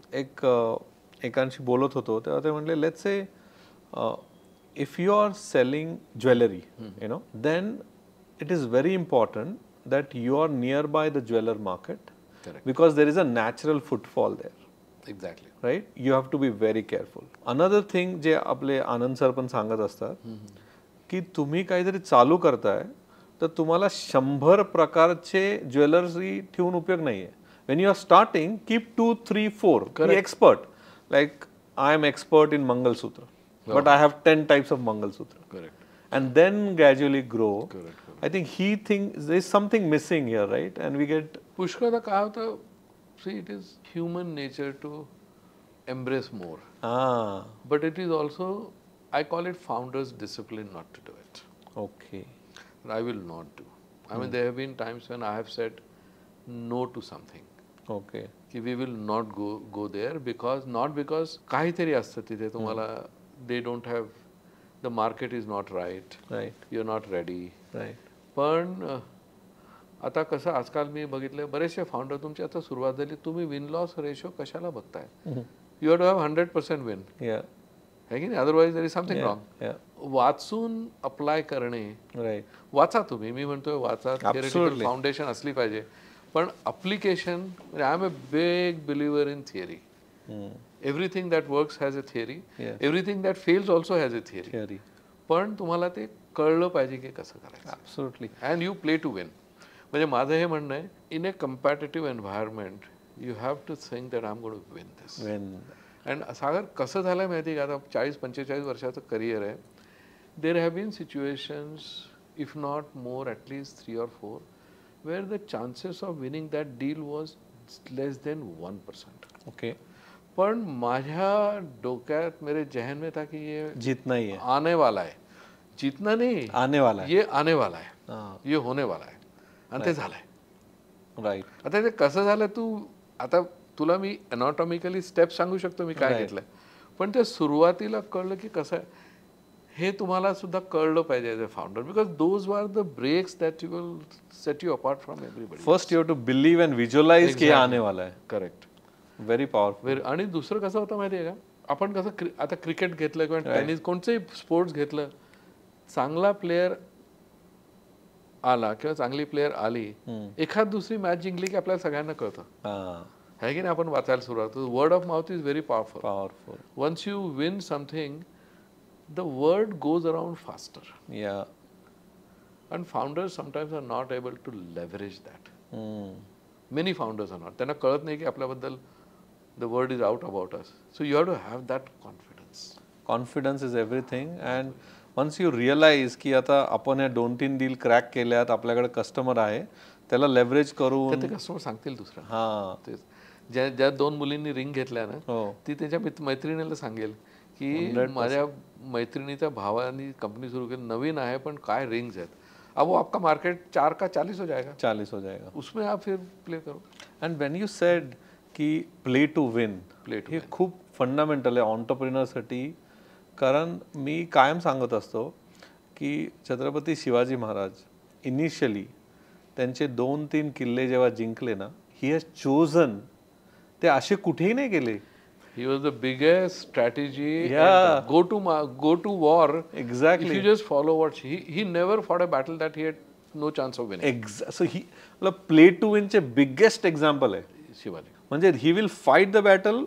एकांशी बोलत होतो तेव्हा ते म्हणले, let's say if you are selling jewellery, you know, then it is very important that you are nearby the jeweler market. Correct. Because there is a natural footfall there. Exactly. Right? You have to be very careful. Another thing जे आपले आनंद sir पण सांगत असतात की तुम्ही काहीतरी चालू करताय तर तुम्हाला 100 प्रकारचे ज्वेलरी ठेवून उपयोग नाहीये. When you are starting, keep 2, 3, 4. Be expert. Like I am expert in Mangalsutra, but I have 10 types of Mangalsutra. Correct. And then gradually grow. Correct. I think he thinks there is something missing here, right? And we get पुष्कळदा काय होतं, see, it is human nature to embrace more. But it is also, I call it founders' discipline not to do it. Okay. I will not do. I mean, there have been times when I have said no to something. Okay. Ki we will not go there because not because काहीतरी असतं तिथे तुम्हाला, they don't have, the market is not right. Right. You're not ready. Right. पण आता कसं आजकाल मी बघितले बरेचसे फाउंडर तुमची आता सुरुवात झाली, तुम्ही विन लॉस रेशो कशाला बघताय? You have to have 100% win. है की नाही? Otherwise there is something wrong. वाचून अप्लाय करणे. वाचा तुम्ही, मी म्हणतोय वाचा, थिअरिटिकल फाउंडेशन असली पाहिजे, पण application, I am a big believer in theory. Everything that works has a theory, everything that fails also has a theory. पण तुम्हाला ते कळलं पाहिजे की कसं करायचं. Absolutely. And you play to win. म्हणजे माझं हे म्हणणं आहे, in a competitive environment you have to think that I am going to win this. And Sagar कसं झालं माहिती आहे का, आता 40-45 वर्षाचं करिअर आहे. There have been situations, if not more, at least 3 or 4, where the chances of winning that deal was less than 1%. Okay. पण माझ्या डोक्यात, मेरे जहन में था कि ये जीतना ही है, आने वाला है. जीतना नहीं, आने वाला है. ये आने वाला है, ये होने वाला आहे. आणि ते झालंय. राईट. आता ते कसं झालं, तू आता तुला मी अनॉटॉमिकली स्टेप सांगू शकतो मी काय घेतलंय, पण ते सुरुवातीला कळलं की कसं आहे हे तुम्हाला सुद्धा कळलं पाहिजे as a founder, because those are the breaks that you will set you apart from everybody. First you have to believe and visualize की आने वाला है. करेक्ट. Very powerful. आणि दुसरं कसं होतं माहिती आहे का, आपण कसं आता क्रिकेट घेतलं किंवा टेनिस, कोणचंही स्पोर्ट्स घेतलं, चांगला प्लेयर आला किंवा चांगली प्लेयर आली, एखाद दुसरी मॅच जिंकली की आपल्याला सगळ्यांना कळतं, है की नाही? आपण वाचायला सुरुवात. Word of mouth is very powerful. Once you win something, the word goes around faster. Yeah. And founders sometimes are not able to leverage that. Many founders are not. त्यांना कळत नाही की आपल्याबद्दल the word is out about us. So you have to have that confidence. Confidence is everything. And once you realize की आता आपण या 2-3 deal crack केल्यात, आपल्याकडे कस्टमर आहे, त्याला लेव्हरेज करून ते कस्टमर सांगतील दुसरं. तेच ज्या 2 मुलींनी रिंग घेतल्या ना, ती त्यांच्या मैत्रिणीला सांगेल की माझ्या मैत्रिणीच्या भावानी कंपनी सुरू केली, नवीन आहे पण काय रिंग्स आहेत. अब वो आपका मार्केट 4 का 40 हो जाएगा. 40 हो जाएगा. उसमें आप फिर प्ले करो. एंड व्हेन यू सेड की प्ले टू विन, हे खूप फंडामेंटल आहे ऑन्टरप्रिनरसाठी. कारण मी कायम सांगत असतो की छत्रपती शिवाजी महाराज इनिशियली त्यांचे 2-3 किल्ले जेव्हा जिंकले ना, ही हॅज चोजन, ते असे कुठेही नाही गेले. He was the biggest strategy. Yeah. Go to war. Exactly. If you just follow what he never fought a battle that he had no chance of winning. So he play to win चे biggest example आहे शिवाजी. म्हणजे he will fight the battle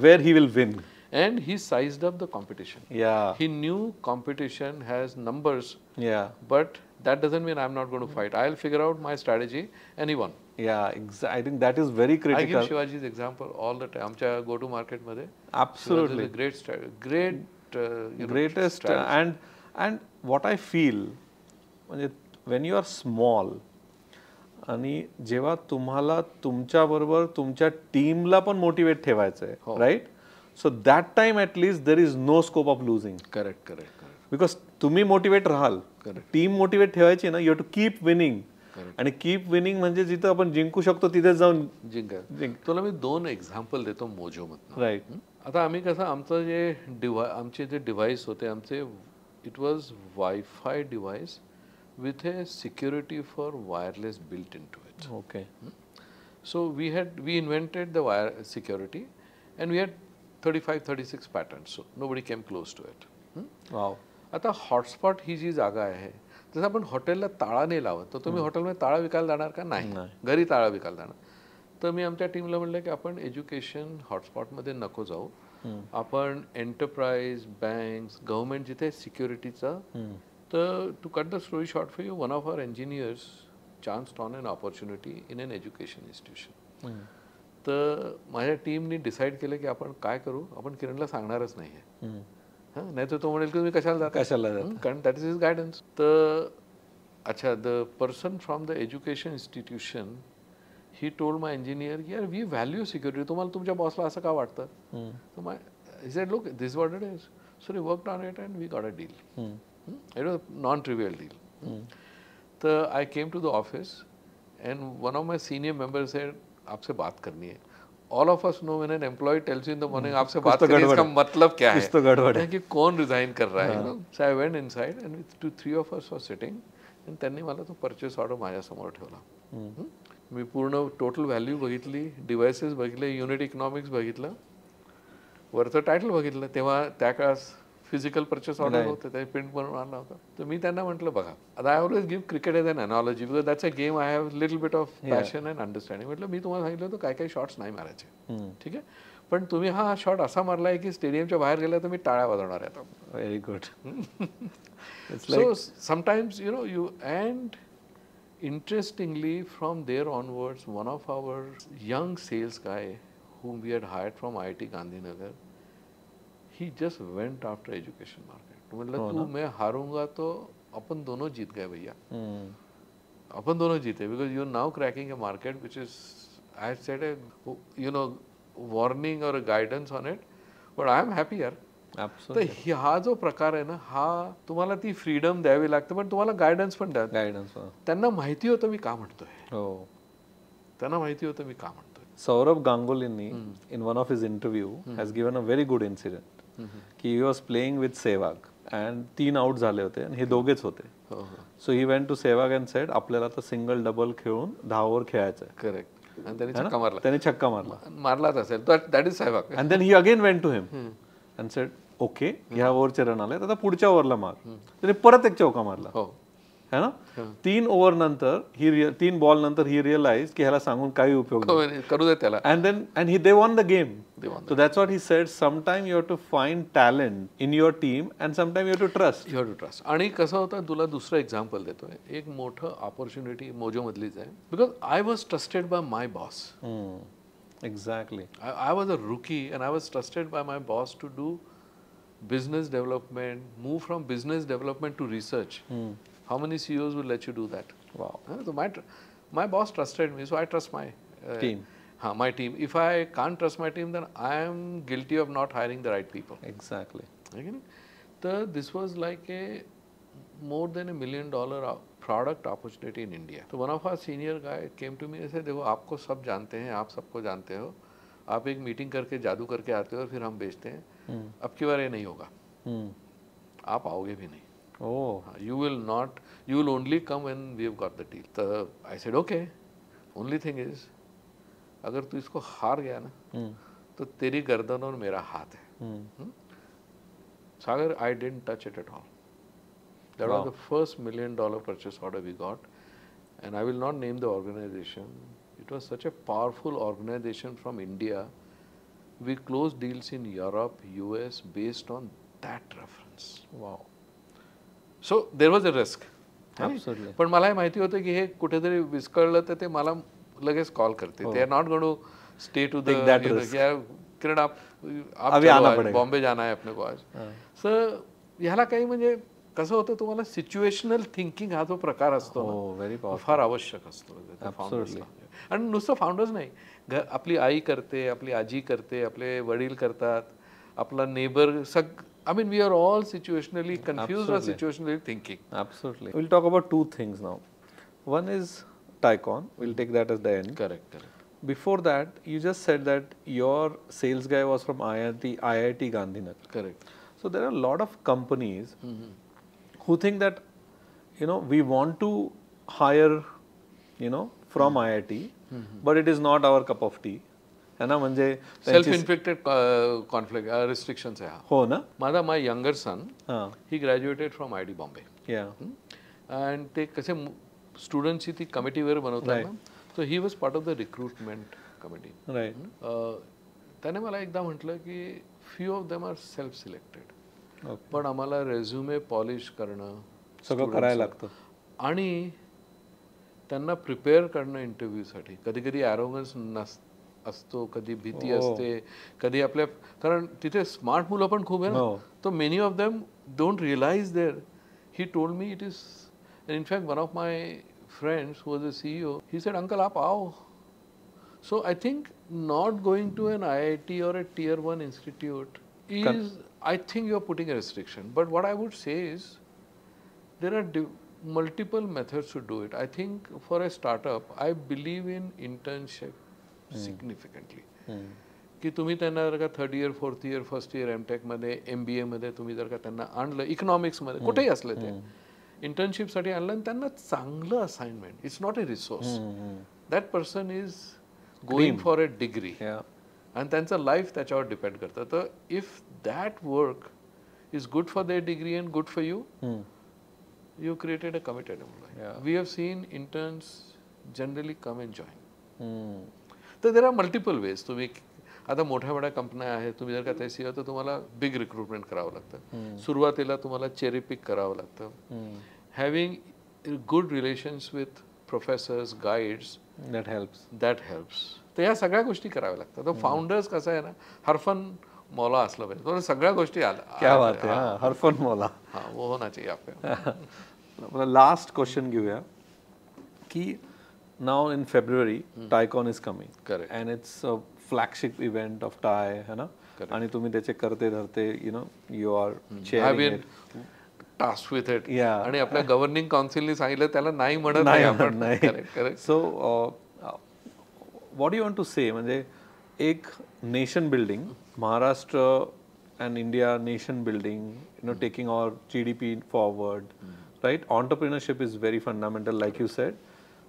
where he will win. And he sized up the competition. Yeah. He knew competition has numbers. Yeah. But that doesn't mean I'm not going to fight. I'll figure out my strategy, and he won. Yeah, I think that is very I give critical. Shivaji's example all the time. आमच्या go to market मध्ये Absolutely. great strategy, Greatest strategy. and what I feel म्हणजे when you are small आणि जेव्हा तुम्हाला तुमच्या बरोबर तुमच्या टीमला पण मोटिवेट ठेवायचं आहे, right? So that time at least there is no scope of losing. Correct. Because तुम्ही मोटिवेट राहाल, टीम मोटिवेट ठेवायची ना, you have to keep winning. आणि कीप विनिंग म्हणजे जिथं आपण जिंकू शकतो तिथे जाऊन तुला मी 2 एक्झाम्पल देतो मोजोमधनं. राईट. आता आम्ही कसं आमचं जे आमचे जे डिव्हाइस होते आमचे, it was wifi device with a security for wireless built into it. Okay. So we invented the wire security, and we had 35-36 patents. So nobody came close to it. Wow. आता hotspot ही जी जागा आहे, जसं आपण हॉटेलला ताळा नाही लावत, तर तुम्ही हॉटेलमध्ये ताळा विकायला जाणार का? नाही. घरी ताळा विकायला जाणार. तर मी आमच्या टीमला म्हटलं की आपण एज्युकेशन हॉटस्पॉटमध्ये नको जाऊ, आपण एंटरप्राइज, बँक्स, गव्हर्नमेंट जिथे सिक्युरिटीचा. तर to cut the story short for you, one of our engineers chanced on an opportunity in an education institution. तर माझ्या टीमनी डिसाईड केलं की आपण काय करू, आपण किरणला सांगणारच नाही आहे. हां, नाही तर तो म्हणेल की तुम्ही कशाला जाता, कारण दॅट इज हिज गायडन्स. तर अच्छा, the person from the education institution he told my engineer की यार वी व्हॅल्यू सिक्युरिटी, तुम्हाला तुमच्या बॉसला असं का वाटतं? तर my he said look this what it is. So we worked on it and we got a deal. It was a non-trivial deal. So I came to the office and one of my senior members said, आपसे बात करनी है. All of us know when an employee tells you in the morning, आपसे बात करनी है, इसका मतलब क्या है? कि कौन resign कर रहा है? So I went inside and with 2-3 of us were sitting and त्यांनी मला तो purchase order माझ्या समोर ठेवला. मी पूर्ण टोटल व्हॅल्यू बघितली, डिव्हाइसेस बघितले, युनिट इकॉनॉमिक्स बघितलं, वरचं टायटल बघितलं. तेव्हा त्या काळात फिजिकल परचेस ऑर्डर होते, ते प्रिंट बनवून आणला होता. तर मी त्यांना म्हटलं बघा, आता I always give cricket as an analogy because that's a game I have little bit of passion and understanding. म्हटलं मी तुम्हाला सांगितलं होतं काही शॉट्स नाही मारायचे, ठीक आहे, पण तुम्ही हा शॉट असा मारला आहे की स्टेडियमच्या बाहेर गेला तर मी टाळ्या वाजवणार आहे. Very good. So sometimes you know you and interestingly from there onwards one of our young sales guy whom we had hired from IIT Gandhinagar, he just went after education market. मतलब तू मैं हारूंगा तो अपन दोनों जीत गए भैया, अपन दोनों जीते, because you are now cracking a market which is, I had said a warning or a guidance on it, but I am happy यार. तर हा जो प्रकार आहे ना, हा तुम्हाला ती फ्रीडम द्यावी लागते, पण तुम्हाला गायडन्स पण द्या. त्यांना माहिती होतं मी का म्हणतोय, त्यांना माहिती होतं मी का म्हणतोय. सौरभ गांगुलींनी in one of his interview has given a very good incident. की he was playing with Sehwag and 3 out झाले होते आणि हे दोघेच होते. So he went to Sehwag and said आपल्याला आता सिंगल डबल खेळून 10 ओव्हर खेळायचं आहे. करेक्ट. आणि त्याने छक्का मारलाच असेल, that is Sehwag. And then he again went to him and said okay, ह्या ओव्हरचे रन आले, आता पुढच्या ओव्हरला मार. त्याने परत एक चौका मारला, है ना. 3 ओव्हर नंतर 3 बॉल नंतर ही रिअलाइज की ह्याला सांगून काही उपयोग नाही, करू दे त्याला. and they won the game. So that's what he said, sometime you have to find talent in your team and sometime you have to trust. आणि कसं होतं, तुला दुसरं एक्झाम्पल देतोय, एक मोठं ऑपॉर्च्युनिटी मोजो मधलीच आहे, because I was trusted bye my boss. Exactly. I was a rookie and I was trusted by my boss to do business development, move from business development to research. How many CEOs will let you do that? Wow. So my boss trusted me, so I trust my team. My team. If I can't trust my team, then I am guilty of not hiring the right people. Exactly. Okay? So this was like a more than $1 million product opportunity in India. So one of our senior guy came to me and said, देखो आपको सब जानते हैं, आप सबको जानते हो, आप एक मीटिंग करके जादू करके आते हो और फिर हम बेचते हैं. अब की बार ये नहीं होगा, आप आओगे भी नहीं. You will only come when we have got the deal. So I said okay, only thing is अगर तू इसको हार गया ना तो तेरी गर्दन और मेरा हाथ है. Sagar, I didn't touch it at all. That was the first $1 million purchase order we got, and I will not name the organization. It was such a powerful organization from India. We closed deals in Europe, US based on that reference. Wow. So there was a risk. Absolutely. पण मला माहिती होतं की हे कुठेतरी विस्कळलं तर ते मला लगेच कॉल करते. They are not going to stay to the Kiran आप चलो आज बॉम्बे जाना है अपने को आज. सर ह्याला काही म्हणजे कसं होतं, तुम्हाला सिच्युएशनल थिंकिंग हा जो प्रकार असतो ना, फार आवश्यक असतो. आणि नुसतं फाउंडर्स नाही, आपली आई करते, आपली आजी करते, आपले वडील करतात, आपला neighbour I mean, we are all situationally confused or situationally thinking. Absolutely. We'll talk about two things now. One is Tycon. We'll take that as the end. Correct. Before that, you just said that your sales guy was from IIT Gandhinagar. Correct. So there are a lot of companies who think that, we want to hire, from IIT, but it is not our cup of tea. है ना, म्हणजे self infected conflict restrictions आहे. हो ना. माझा my younger son he graduated from IIT Bombay. अँड ते कसे स्टुडंटची ती कमिटी वगैरे बनवतात ना, so he was part of the recruitment committee. त्याने मला एकदा म्हटलं की few of them are self selected, पण आम्हाला रेझ्युमे पॉलिश करणं सगळं करायला लागतं आणि त्यांना प्रिपेअर करणं इंटरव्ह्यूसाठी. कधी कधी ॲरोगन्स असतो, कधी भीती असते, कधी आपल्या, कारण तिथे स्मार्ट मुलं पण खूप आहे ना, तो many of them don't realise there. He told me it is, in fact one of my friends who was a CEO, he said uncle आप आओ. So I think not going to an IIT or a tier 1 institute is, I think you are putting a restriction. But what I would say is there are multiple methods to do it. I think for a startup, I believe in internship significantly. की तुम्ही त्यांना जर का 3rd year 4th year 1st year MTech मध्ये MBA मध्ये तुम्ही जर का त्यांना आणलं, इकॉनॉमिक्स मध्ये कुठेही असलं, ते इंटर्नशिपसाठी आणलं आणि त्यांना चांगलं assignment, it's not a resource, that person is going for a degree आणि त्यांचं लाईफ त्याच्यावर डिपेंड करतं. तर if that work is good for their degree and good for you, you created a committed employee. We have seen interns generally come and join. तर there are multiple veg. तुम्ही आता मोठ्या कंपन्या आहेत, तुम्ही जर का ते CEO, तर तुम्हाला बिग रिक्रुटमेंट करावं लागतं. सुरुवातीला तुम्हाला चेरी पिक करावं लागतं. Having good relations with professors, guides, that helps. तर या सगळ्या गोष्टी कराव्या लागतात. तर फाउंडर्स कसं आहे ना, हरफन मौला असलं पाहिजे, सगळ्या गोष्टी क्या बात है, हरफन मौला. हाँ, वो होना चाहिए आपको. लास्ट क्वेश्चन घेऊया की now in February Tycon is coming. Correct. And it's a flagship event of TIE, है ना. आणि तुम्ही त्याचे करते धरते, you are chairing it. Tasked with it. आणि आपल्या गव्हर्निंग काउन्सिलने सांगितलं त्याला नाही म्हणत नाही आपण. Correct. So what you want to say, म्हणजे एक nation building, Maharashtra and India nation building, taking our GDP forward, right? Entrepreneurship is very fundamental, like you said.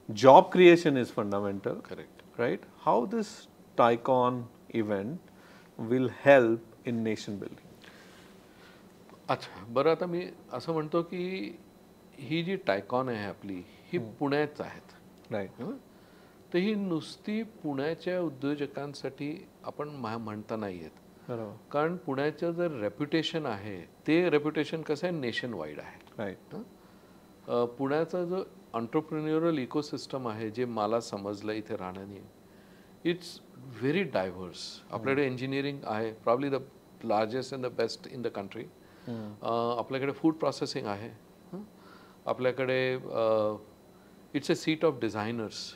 Job creation is fundamental. Correct. Right? How this Tycon event will help in nation building? अच्छा, बरं, आता मी असं म्हणतो की ही जी टायकॉन आहे आपली, ही पुण्यात आहेत. राईट. तर ही नुसती पुण्याच्या उद्योजकांसाठी आपण म्हणता नाही येत. कारण पुण्याचं जर रेप्युटेशन आहे, ते रेप्युटेशन कसं आहे, नेशन वाईड आहे. राईट. पुण्याचा जो एंटरप्रेन्युरल इकोसिस्टम आहे, जे मला समजलं इथे राहण्याने, इट्स व्हेरी डायव्हर्स. आपल्याकडे इंजिनिअरिंग आहे, probably the largest and the best in the country. आपल्याकडे फूड प्रोसेसिंग आहे, आपल्याकडे it's a seat of designers.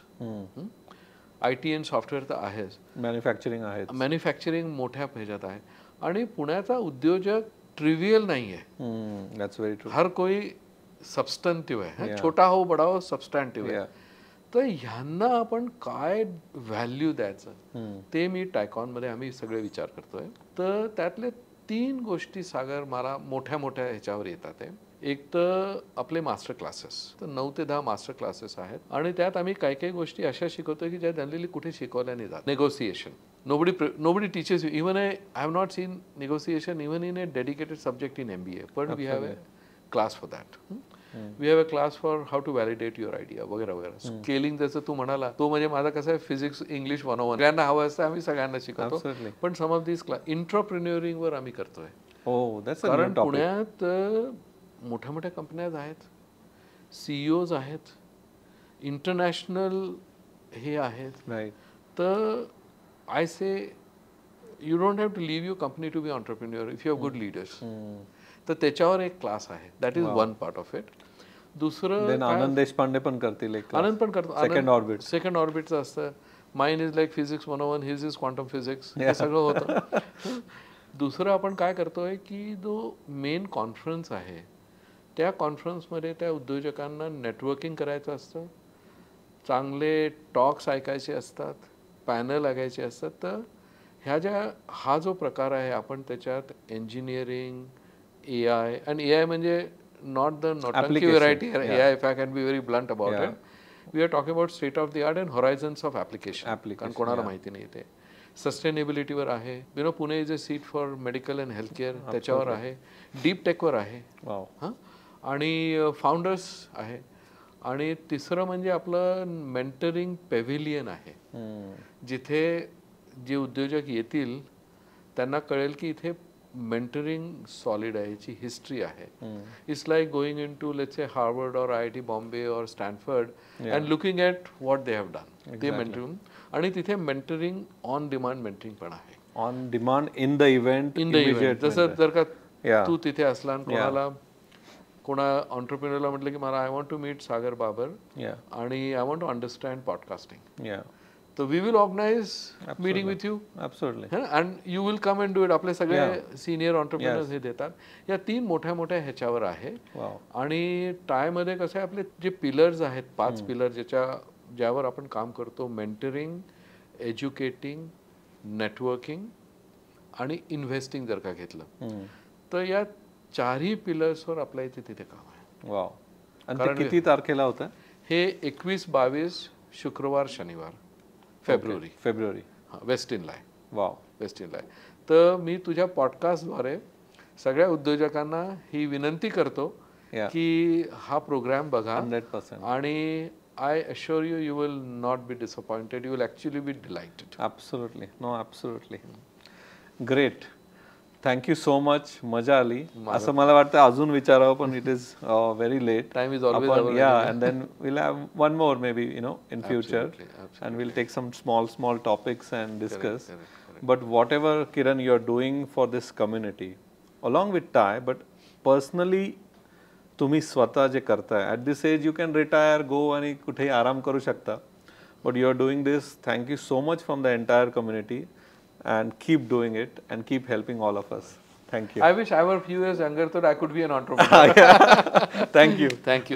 IT and software तर आहेच, मॅन्युफॅक्चरिंग आहे, मॅन्युफॅक्चरिंग मोठ्या ह्याच्यात आहे. आणि पुण्याचा उद्योजक ट्रिव्हियल नाही आहे. That's very true. हर कोई सबस्टंटिव्ह आहे, छोटा हो बडा हो, सबस्टंटिव्ह आहे. तर ह्यांना आपण काय व्हॅल्यू द्यायचं, ते मी टायकॉनमध्ये आम्ही सगळे विचार करतोय. तर त्यातले 3 गोष्टी सागर मला मोठ्या ह्याच्यावर येतात. एक तर आपले मास्टर क्लासेस, तर 9 ते 10 मास्टर क्लासेस आहेत. आणि त्यात आम्ही काही गोष्टी अशा शिकवतोय की ज्या जनरली कुठे शिकवल्या नाही जात. Negotiation, nobody teaches you. Even I have not seen negotiation even in a dedicated subject in MBA, but we have a class for that. We have a class for how to validate your idea वगैरे वगैरे. Scaling जसं तू म्हणाला, तो म्हणजे माझा कसं आहे, physics English 101 सगळ्यांना हवं असतं, आम्ही सगळ्यांना शिकवतो. पण सम ऑफ दिस क्लास इंटरप्रेन्युअरिंग वर आम्ही करतोय. कारण पुण्यात मोठ्या कंपन्या आहेत, CEOs आहेत, इंटरनॅशनल हे आहेत. राईट. तर I say you don't have to leave your company to be entrepreneur if you have good leaders. तर त्याच्यावर एक क्लास आहे. That is one part of it. दुसरं आनंद देशपांडे पण करतील एक आनंद पण करतो. Second orbit. सेकंड ऑर्बिटचं असतं. Mine is like physics 101, his is quantum physics. हे सगळं होतं. दुसरं आपण काय करतोय की जो मेन कॉन्फरन्स आहे त्या कॉन्फरन्समध्ये त्या उद्योजकांना नेटवर्किंग करायचं असतं, चांगले टॉक्स ऐकायचे असतात, पॅनल ऐकायचे असतात. तर हा जो प्रकार आहे आपण त्याच्यात इंजिनिअरिंग, AI, आणि AI म्हणजे not the nautanki variety AI, if I can be very blunt about it. We are talking about state of the art and horizons of application. कारण कोणाला माहिती नाही ते. सस्टेनेबिलिटीवर आहे. Pune is a seat for medical and health care, त्याच्यावर आहे. Deep टेकवर आहे. हां, आणि फाउंडर्स आहे. आणि तिसरं म्हणजे आपलं मेंटरिंग पेव्हिलियन आहे, जिथे जे उद्योजक येतील त्यांना कळेल की इथे मेंटरिंग सॉलिड आहे, याची हिस्ट्री आहे. It's like going in to let's say Harvard और IIT बॉम्बे और Stanford and looking at what they have done. ते मेंटरिंग, आणि तिथे मेंटरिंग ऑन डिमांड मेंटरिंग पण आहे. On demand in the event. जसं जर का तू तिथे असला आणि कोणा ऑन्टरप्रिनरला म्हटलं की मला I want to meet Sagar Babar आणि I want to understand podcasting, तर we will organize meeting with you. And you will come and do it. आपले सगळे सिनियर ऑन्टरप्रिनर्स हे देतात. या 3 मोठ्या मोठ्या ह्याच्यावर आहे. आणि टायमध्ये कसं आहे, आपले जे पिलर्स आहेत, 5 पिलर ज्यावर आपण काम करतो, मेंटरिंग, एज्युकेटिंग, नेटवर्किंग आणि इन्व्हेस्टिंग जर का घेतलं तर या 4ही पिलर्सवर आपल्या इथे तिथे काम आहे. वाव. आणि किती तारखेला होतं हे? 21, 22 शुक्रवार, शनिवार, फेब्रुवारी. वेस्ट इनला आहे. वाव. वेस्ट इनला आहे. तर मी तुझ्या पॉडकास्टद्वारे सगळ्या उद्योजकांना ही विनंती करतो की हा प्रोग्राम बघा. 100%. आणि I assure you, you will not be disappointed. You will actually be delighted. Absolutely. No, absolutely. Great. Thank you so much. मजा आली. असं मला वाटतं अजून विचारावं, पण it is very late. Time is always our Yeah, and then we'll have one more maybe, in future. Absolutely. And we'll take some small topics and discuss. Correct. But whatever, Kiran, you're doing for this community, along with TIE, but personally, तुम्ही स्वतः जे करताय, at this age you can retire, go आणि कुठेही आराम करू शकता. But you are doing this. Thank you so much from the entire community and keep doing it and keep helping all of us. Thank you. I wish I were few years younger so I could be an entrepreneur. Thank you. Thank you.